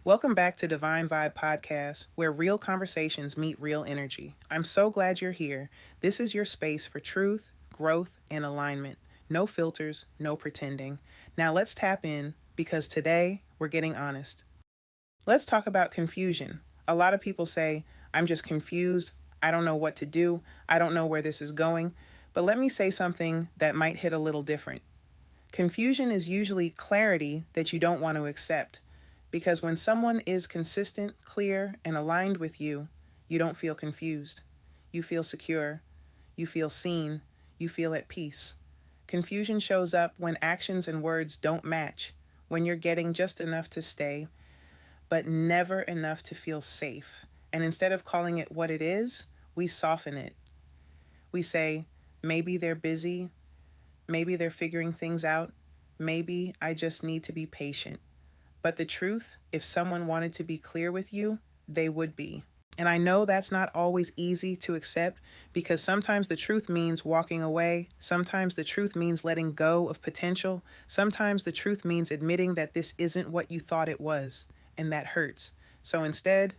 Welcome back to Divine Vibe Podcast, where real conversations meet real energy. I'm so glad you're here. This is your space for truth, growth, and alignment. No filters, no pretending. Now let's tap in because today we're getting honest. Let's talk about confusion. A lot of people say, I'm just confused. I don't know what to do. I don't know where this is going. But let me say something that might hit a little different. Confusion is usually clarity that you don't want to accept. Because when someone is consistent, clear, and aligned with you, you don't feel confused. You feel secure. You feel seen. You feel at peace. Confusion shows up when actions and words don't match, when you're getting just enough to stay, but never enough to feel safe. And instead of calling it what it is, we soften it. We say, maybe they're busy. Maybe they're figuring things out. Maybe I just need to be patient. But the truth, if someone wanted to be clear with you, they would be. And I know that's not always easy to accept because sometimes the truth means walking away. Sometimes the truth means letting go of potential. Sometimes the truth means admitting that this isn't what you thought it was, and that hurts. So instead,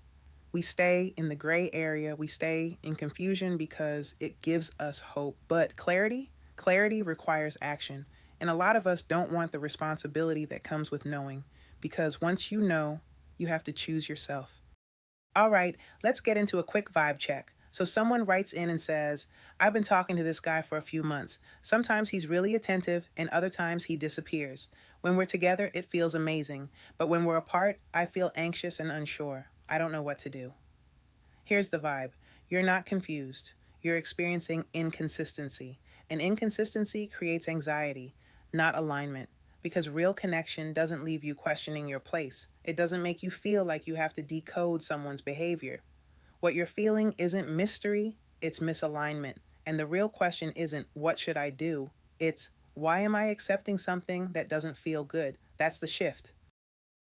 we stay in the gray area. We stay in confusion because it gives us hope. But clarity requires action. And a lot of us don't want the responsibility that comes with knowing because once you know, you have to choose yourself. All right, let's get into a quick vibe check. So someone writes in and says, I've been talking to this guy for a few months. Sometimes he's really attentive and other times he disappears. When we're together, it feels amazing. But when we're apart, I feel anxious and unsure. I don't know what to do. Here's the vibe. You're not confused. You're experiencing inconsistency. And inconsistency creates anxiety, not alignment. Because real connection doesn't leave you questioning your place. It doesn't make you feel like you have to decode someone's behavior. What you're feeling isn't mystery, it's misalignment. And the real question isn't, what should I do? It's, why am I accepting something that doesn't feel good? That's the shift.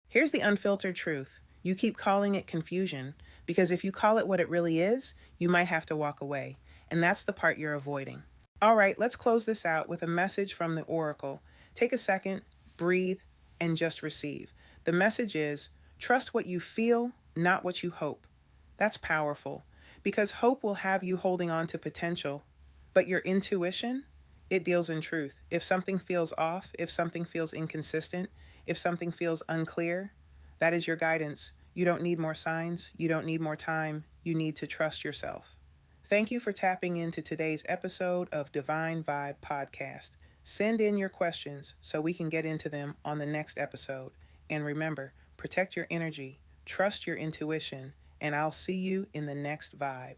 Here's the unfiltered truth. You keep calling it confusion because if you call it what it really is, you might have to walk away. And that's the part you're avoiding. All right, let's close this out with a message from the Oracle. Take a second, breathe, and just receive. The message is trust what you feel, not what you hope. That's powerful because hope will have you holding on to potential, but your intuition, it deals in truth. If something feels off, if something feels inconsistent, if something feels unclear, that is your guidance. You don't need more signs. You don't need more time. You need to trust yourself. Thank you for tapping into today's episode of Divine Vibe Podcast. Send in your questions so we can get into them on the next episode. And remember, protect your energy, trust your intuition, and I'll see you in the next vibe.